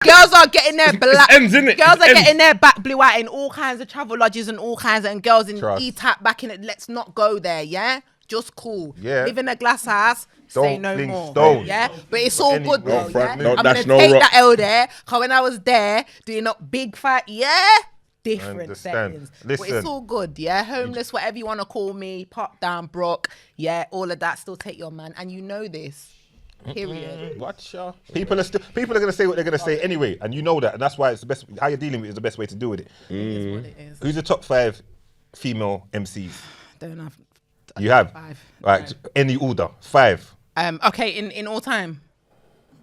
girls are getting their black. Ends, innit? Girls are Ends. getting their back blew out in all kinds of travel lodges and all kinds of, and girls in E-Tap back in it. Let's not go there, yeah? Just cool. Yeah. Live in a glass house. Say Don't no fling more. stones. Yeah, but it's all good though. Don't front Yeah? no I'm dash, gonna no take rock. that L there. Cause when I was there doing up big fight, yeah, different Understand. settings. But Listen. it's all good. Yeah, homeless, whatever you want to call me, pop down, Brock. Yeah, all of that. Still take your man, and you know this. Period. Watcha. People are gonna say what they're gonna say anyway, and you know that, and that's why it's the best. How you're dealing with it is the best way to deal with it. It is what it is. Who's the top 5 female MCs? Don't have. You have 5. Right, any order. 5 Okay, in all time.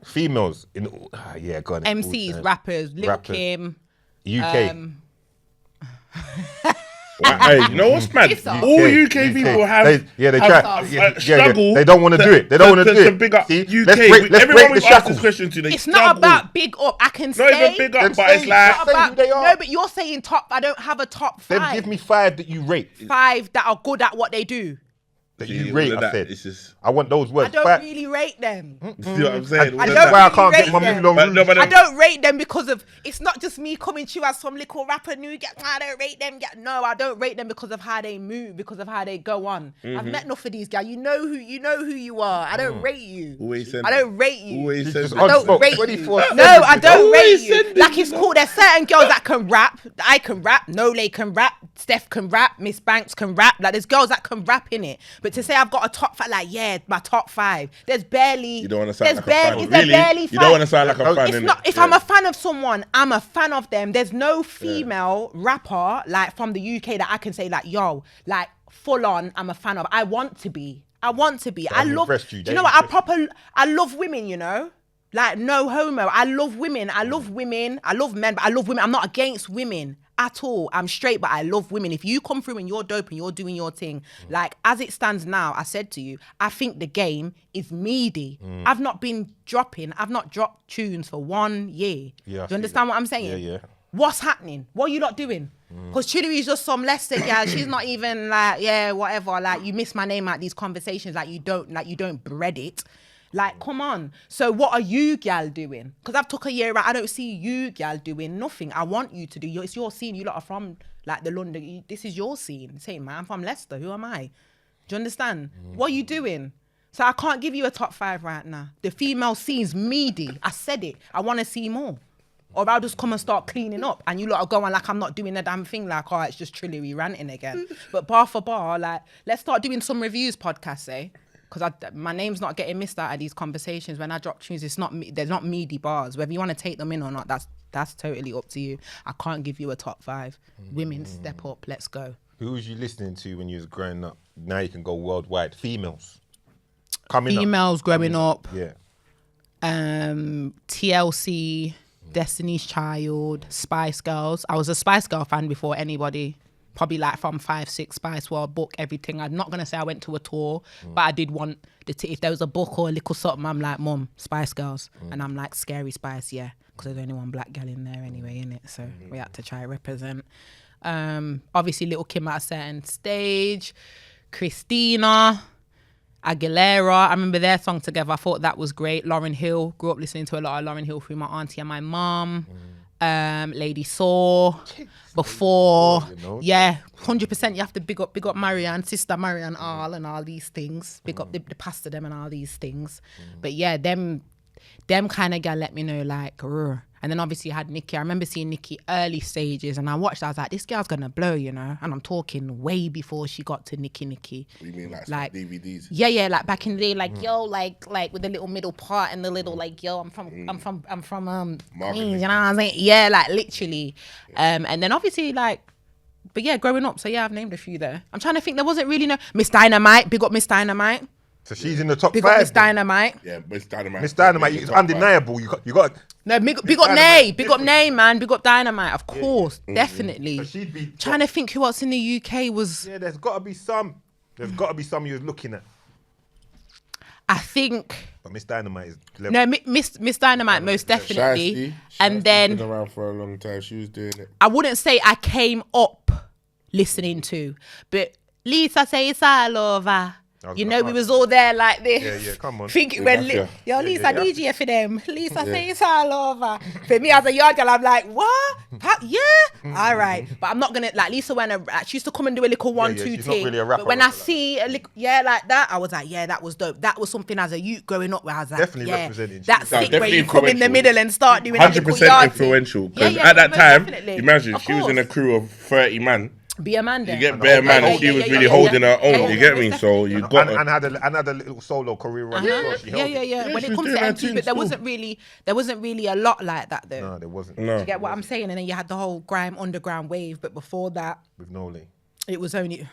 females in. Yeah, go on. MCs, All-time. rappers, Lil Rappers. Kim. UK. Hey, you know what's mad? It's all- All UK people have They have, try. struggle. They don't want to do it. They don't want to do to it. big up See? UK. Let's break Everyone the we've asked shackles. this question to, they It's struggle. not about big up. I can Not say. even big up, Then but say- it's like Not say about, who they are. no, but you're saying top. I don't have a top 5. Then give me 5 that you rate. 5 that are good at what they do. That See, you all rate. of I that, said. it's just- I want those I words. don't 5. really rate them. You see what I'm saying? I That's don't why I really can't get rate my them. move long. But no, but I don't rate them because of, it's not just me coming to you as some little rapper new get. I don't rate them. No, I don't rate them because of how they move, because of how they go on. I've met enough of these guys. You know who you are. I don't rate you. Always send I don't rate you. Always She's send just it. I don't on spot, rate 24/7. you. No, I don't rate Always you. send it, Like, it's you know. cool. There's certain girls that can rap. I can rap. Nole can rap. Steph can rap. Miss Banks can rap. Like, there's girls that can rap in it. But to say I've got a top 5, like, yeah, my top 5. There's barely. You don't want to sound like a barely, fan. is there Really? barely You 5? don't want to sound like a fan. It's innit? not. If Yeah. I'm a fan of someone, I'm a fan of them. There's no female rapper like from the UK that I can say like, yo, like full on. I'm a fan of. I want to be. I haven't love. impressed you. Do you know what? I love women. You know. Like, no homo. I love women. I love women. I love men, but I love women. I'm not against women at all. I'm straight, but I love women. If you come through and you're dope and you're doing your thing, like, as it stands now, I said to you, I think the game is meaty. I've not dropped tunes for 1 year. Yeah, I Do see you understand what I'm saying? Yeah, yeah. What's happening? What are you lot doing? Because Trillary is just some Leicester gal. She's not even like, yeah, whatever. Like, you miss my name at these conversations. Like you don't bread it. Like, come on. So what are you gal doing? Because I've took a year out. I don't see you gal doing nothing. I want you to do. It's your scene. You lot are from like the London. This is your scene. Say, man, I'm from Leicester. Who am I? Do you understand? What are you doing? So I can't give you a top 5 right now. The female scene's meaty. I said it. I want to see more. Or I'll just come and start cleaning up and you lot are going like I'm not doing the damn thing, like, oh, it's just Trillary ranting again. But bar for bar, like, let's start doing some reviews podcasts, eh? Because my name's not getting missed out of these conversations. When I drop tunes, it's not there's not meaty bars. Whether you want to take them in or not, that's totally up to you. I can't give you a top 5. Women, step up, let's go. Who was you listening to when you was growing up? Now you can go worldwide. Females. Coming Females up. growing up. Yeah. TLC, Destiny's Child, Spice Girls. I was a Spice Girl fan before anybody. Probably like from 5, 6 Spice World book, everything. I'm not gonna say I went to a tour, but I did want if there was a book or a little something, I'm like, Mum, Spice Girls, and I'm like, Scary Spice, yeah, because there's only one black girl in there anyway, innit? So we had to try represent. Obviously, Little Kim at a certain stage, Christina Aguilera. I remember their song together. I thought that was great. Lauryn Hill. Grew up listening to a lot of Lauryn Hill through my auntie and my mum. Lady Saw. Before, yeah, 100%. You have to big up Marianne, sister Marianne, all these things. Big up the pastor them and all these things. But yeah, them kind of gal let me know like, and then obviously you had Nicki. I remember seeing Nicki early stages, and I watched. I was like, this girl's gonna blow, you know. And I'm talking way before she got to Nicki. What do you mean, like DVDs? Yeah, like back in the day, like yo, like with the little middle part and the little like yo, I'm from Queens, you know what I'm saying? Yeah, like literally. And then obviously like, but yeah, growing up. So yeah, I've named a few there. I'm trying to think. There wasn't really no Miss Dynamite. Big up Miss Dynamite. So she's in the top Big 5. up Miss Dynamite. Yeah, Miss Dynamite. Miss Dynamite, it's undeniable. You got. No, big up Nay. Big up Nay, man. Big up Dynamite. Of course, definitely. So she'd be Trying to think who else in the UK was. Yeah, there's got to be some. There's got to be some you was looking at. I think. But Miss Dynamite is level. No, Miss Dynamite most definitely. And been then around for a long time. She was doing it. I wouldn't say I came up listening to, but Lisa say it's all over. You know, we was all there like this. Yeah, come on. Thinking when, mafia. yo, Lisa, I need you for them. Lisa, say it's all over. For me as a yard girl, I'm like, what? Yeah, all right. But I'm not gonna like Lisa when she used to come and do a little 1-2 she's thing. not really a rapper, but when I like see a little, like that, I was like, yeah, that was dope. That was something as a youth growing up where I was like, Definitely yeah, representing. that's No, it. Where definitely you come in the influential. middle and start doing a little 100% yard thing. influential. Because Yeah, at that most time, definitely. imagine Of she was in a course. crew of 30 man. Be a man then. You get bare man. She was really holding her own. You get me? most So you got And had a little solo career on as well. She held it. Yeah. When she it was comes doing to her MTV, thing but there still. wasn't really a lot like that though. No, there wasn't. No. You get what I'm saying? And then you had the whole grime underground wave, but before that, With Noli. it was only.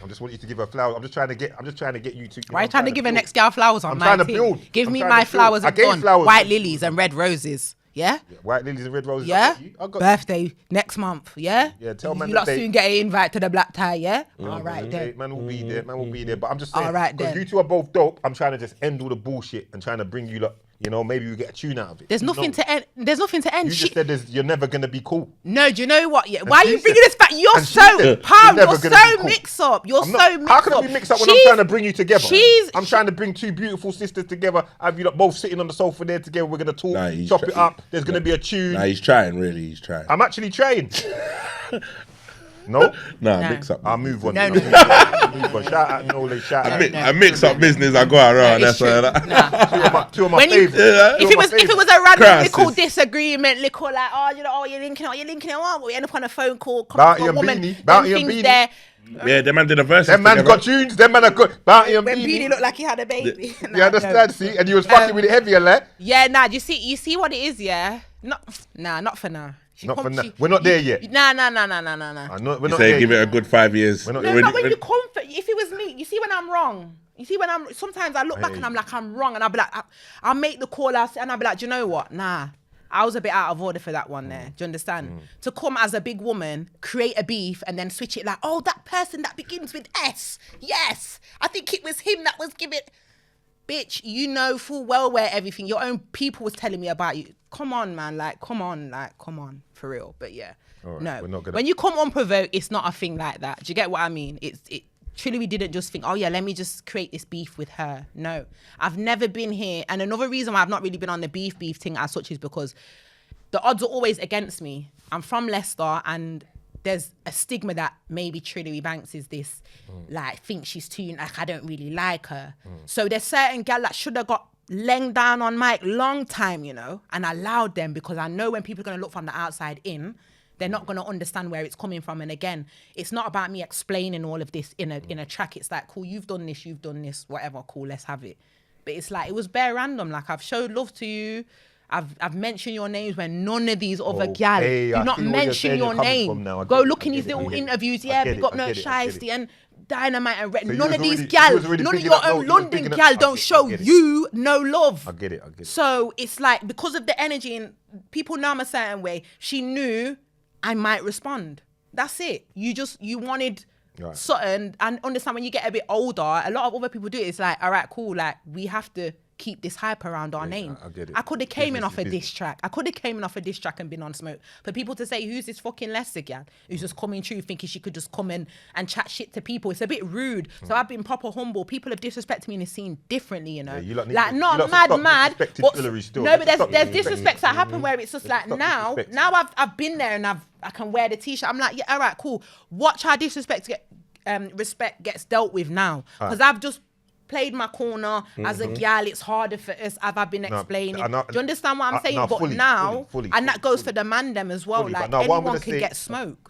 I just want you to give her flowers. I'm just trying to get you to. Why are you trying to give a next girl flowers on I'm my trying to team? build. Give I'm me trying my to build. flowers I and gave done. flowers. White lilies and red roses. Yeah? White lilies and red roses. Yeah? I got you. Birthday next month. Yeah? Yeah, tell man you the lot date. soon get an invite to the black tie. Yeah? All right then. Man will be there. Man will be there. But I'm just saying, All right, because then. you two are both dope. I'm trying to just end all the bullshit and trying to bring you lot. You know, maybe we get a tune out of it. There's nothing to end. There's nothing to end. You just said you're never gonna be cool. No, do you know what? Yeah. Why are she you said- bringing this back? You're and she so said, Pam. "You're You're never gonna be so cool." mix up. You're I'm so not, mix how up. can I be mixed up when I'm trying to bring you together? I'm trying to bring two beautiful sisters together. Have you lot both sitting on the sofa there together? We're gonna talk, Nah, he's chop try- it up. There's gonna be a tune. Nah, he's trying, really. He's trying. I'm actually trying. No? Nah, No. mix up. I'll move on. No, I'll no. move on. Shout out Nole, shout out. A mix up business, I go around. It's That's true. why. Nah. Two of my When you, favourites. if it was a random Crisis. little disagreement, little like, you're linking up, we end up on a phone call, Bounty a and woman, Beanie. Bounty them and things Beanie. there. Yeah, them man did a verse. Them man's got tunes. Them man are good. Bounty and When Beanie Beanie. looked like he had a baby. You Nah, understand? See, and you was fucking with it heavier, like. Yeah, nah. You see what it is, yeah. Not for now. Not for now. We're not there yet. Nah. We're You not say there give it yet. a good 5 years. We're not- No, When- not when you comfort. If it was me, you see when I'm wrong. You see when sometimes I look back and I'm like, I'm wrong, and I'll be like, I'll make the call out, and I'll be like, do you know what? Nah. I was a bit out of order for that one there. Do you understand? To come as a big woman, create a beef, and then switch it like, oh, that person that begins with S. Yes. I think it was him that was giving. Bitch, you know full well where everything, your own people was telling me about you. Come on, man. Come on, for real. But yeah, right, no. we're not gonna- When you come unprovoked, it's not a thing like that. Do you get what I mean? It truly, we didn't just think, oh yeah, let me just create this beef with her. No, I've never been here. And another reason why I've not really been on the beef thing as such is because the odds are always against me. I'm from Leicester, and there's a stigma that maybe Trillary Banks is this, like, think she's too, like, I don't really like her. So there's certain gal that should have got laying down on mic long time, you know, and allowed them, because I know when people are going to look from the outside in, they're not going to understand where it's coming from. And again, it's not about me explaining all of this in a track. It's like, cool, you've done this, whatever, cool, let's have it. But it's like, it was bare random. Like, I've showed love to you. I've mentioned your names when none of these other gal Okay, do I not see where you're mention saying your you're coming from name. now. I Go get it, look I in get these it, I little get it. interviews. I Yeah, get big it, up I no get it, I get it. Shiesty and Dynamite and Red. So you None was of these already- you gal, was already none of bigging your up- no, own you was London bigging up- gal I don't get it, show I get it. you no love. I get it. So it's like, because of the energy and people know I'm a certain way, she knew I might respond. That's it. You wanted Right. something, and understand when you get a bit older, a lot of other people do it. It's like, all right, cool. Like, we have to keep this hype around our name. I get it. I could have came in Business off a is diss track. I could have came in off a diss track and been on smoke. For people to say, who's this fucking Leicester gal who's just coming through thinking she could just come in and chat shit to people? It's a bit rude. So I've been proper humble. People have disrespected me in the scene differently, you know. Yeah, you lot need like, to- you not lot mad, stop mad. disrespecting But Trillary still. no, but Stop there's disrespecting disrespects that happen where it's just like, Stop now disrespecting. I've been there and I can wear the t-shirt. I'm like, yeah, all right, cool. Watch how respect gets dealt with now. Because I've just played my corner as a gal. It's harder for us, as I've been explaining. Do you understand what I'm saying? no, But fully, now, fully, and that goes fully. for the man them as well. Fully, Like, but now what I'm anyone gonna can say- get smoked.